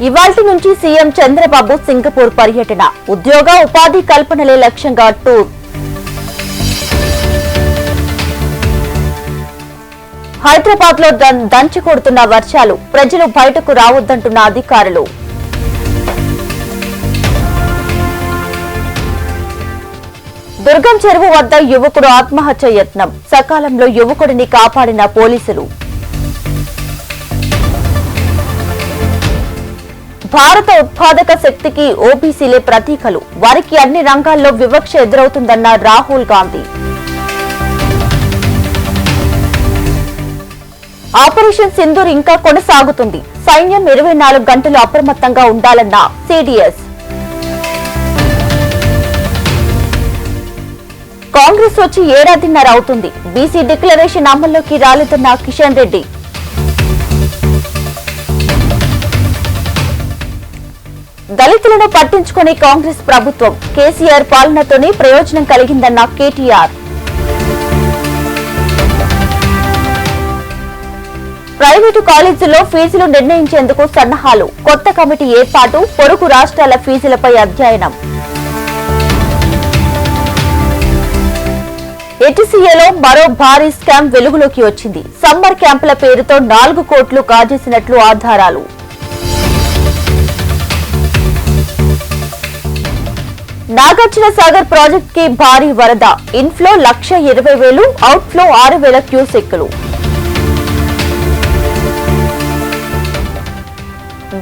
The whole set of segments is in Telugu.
ఇవాల్టి నుంచి సీఎం చంద్రబాబు సింగపూర్ పర్యటన. ఉద్యోగ ఉపాధి కల్పనలే లక్ష్యంగా టూర్. హైదరాబాద్ లో దంచి కొడుతున్న వర్షాలు, ప్రజలు బయటకు రావద్దంటున్న అధికారులు. దుర్గం చెరువు వద్ద యువకుడు ఆత్మహత్య యత్నం, సకాలంలో యువకుడిని కాపాడిన పోలీసులు. భారత ఉత్పాదక శక్తికి ఓబీసీలే ప్రతీకలు, వారికి అన్ని రంగాల్లో వివక్ష ఎదురవుతుందన్న రాహుల్ గాంధీ. ఆపరేషన్ సింధూర్ ఇంకా కొనసాగుతుంది, సైన్యం 24 గంటలు అప్రమత్తంగా ఉండాలన్న సిడిఎస్. కాంగ్రెస్ వచ్చి ఏడాదిన్నర అవుతుంది, బీసీ డిక్లరేషన్ అమల్లోకి రాలేదన్న కిషన్ రెడ్డి. దళితులను పట్టించుకునే కాంగ్రెస్ ప్రభుత్వం, కేసీఆర్ పాలనతోనే ప్రయోజనం కలిగిందన్న కేటీఆర్. ప్రైవేటు కాలేజీల్లో ఫీజులు నిర్ణయించేందుకు సన్నాహాలు, కొత్త కమిటీ ఏర్పాటు, పొరుగు రాష్ట్రాల ఫీజులపై అధ్యయనం. ఏటీసీఏలో మరో భారీ స్కామ్ వెలుగులోకి వచ్చింది, సమ్మర్ క్యాంపుల పేరుతో 4 కోట్లు కాజేసినట్లు ఆధారాలు. నాగార్జున సాగర్ ప్రాజెక్ట్ కి భారీ వరద, ఇన్ఫ్లో 1,20,000, అవుట్ఫ్లో 6,000 క్యూసెక్కులు.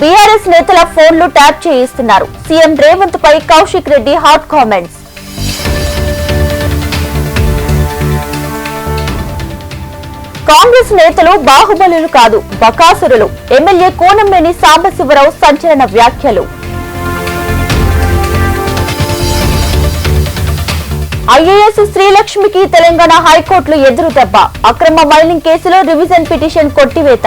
బీఆర్ఎస్ నేతల ఫోన్లు ట్యాప్ చేయిస్తున్నారు, సీఎం రేవంత్ పై కౌశిక్ రెడ్డి హాట్ కామెంట్స్. కాంగ్రెస్ నేతలు బాహుబలులు కాదు, బకాసురులు, ఎమ్మెల్యే కోనంనేని సాంబశివరావు సంచలన వ్యాఖ్యలు. ఐఏఎస్ శ్రీలక్ష్మికి తెలంగాణ హైకోర్టులో ఎదురు దెబ్బ, అక్రమ మైనింగ్ కేసులో రివిజన్ పిటిషన్ కొట్టివేత.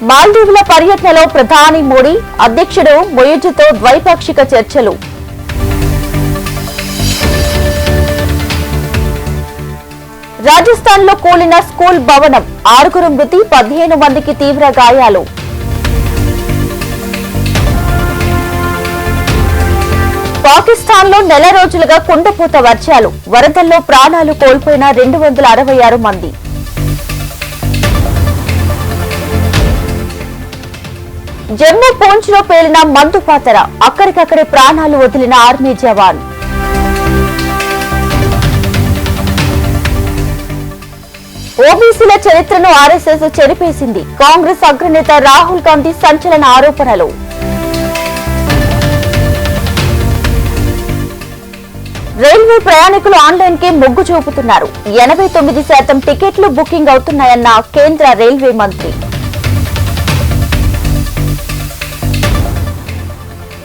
మాల్దీవుల పర్యటనలో ప్రధాని మోడీ, అధ్యక్షుడు మొయిజుతో ద్వైపాక్షిక చర్చలు. రాజస్థాన్ లో కూలిన స్కూల్ భవనం, 6 మృతి, 15 మందికి తీవ్ర గాయాలు. పాకిస్తాన్ లో నెల రోజులుగా కుండపోత వర్షాలు, వరదల్లో ప్రాణాలు కోల్పోయిన 266 మంది. జమ్మూ పూంచ్ లో పేలిన మందు పాతర, అక్కడికక్కడే ప్రాణాలు వదిలిన ఆర్మీ జవాన్. ఓబీసీల చరిత్రను ఆర్ఎస్ఎస్ చెరిపేసింది, కాంగ్రెస్ అగ్రనేత రాహుల్ గాంధీ సంచలన ఆరోపణలు. రైల్వే ప్రయాణికులు ఆన్లైన్ కి మొగ్గు చూపుతున్నారు, 89% టికెట్లు బుకింగ్ అవుతున్నాయన్న కేంద్ర రైల్వే మంత్రి.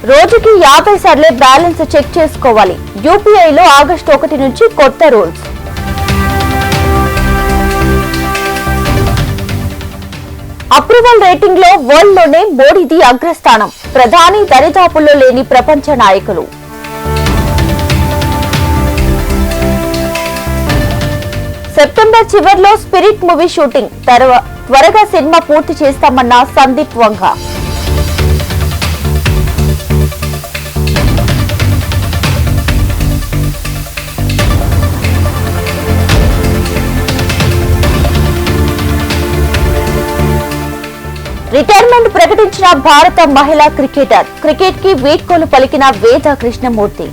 రోజుకి 50 సార్లే బ్యాలెన్స్ చెక్ చేసుకోవాలి, యూపీఐలో ఆగస్టు 1 నుంచి కొత్త రూల్స్. అప్రూవల్ రేటింగ్ లో వరల్డ్ లోనే మోడీది అగ్రస్థానం, ప్రధాని దరిదాపుల్లో లేని ప్రపంచ నాయకులు. సెప్టెంబర్ చివర్లో స్పిరిట్ మూవీ షూటింగ్, త్వరగా సినిమా పూర్తి చేస్తామన్న సందీప్ వంగ. రిటైర్మెంట్ ప్రకటించిన భారత మహిళా క్రికెటర్, క్రికెట్ కి వీడ్కోలు పలికిన వేద కృష్ణమూర్తి.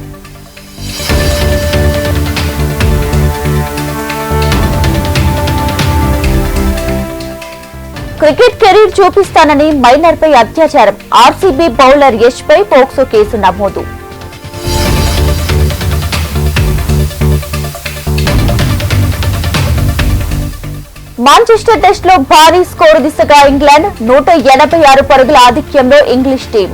క్రికెట్ కెరీర్ చూపిస్తానని మైనర్ పై అత్యాచారం, ఆర్సీబీ బౌలర్ యష్ పై పోక్సో కేసు నమోదు. మాంచెస్టర్ టెస్ట్ లో భారీ స్కోరు దిశగా ఇంగ్లాండ్, 186 పరుగుల ఆధిక్యంలో ఇంగ్లీష్ టీం.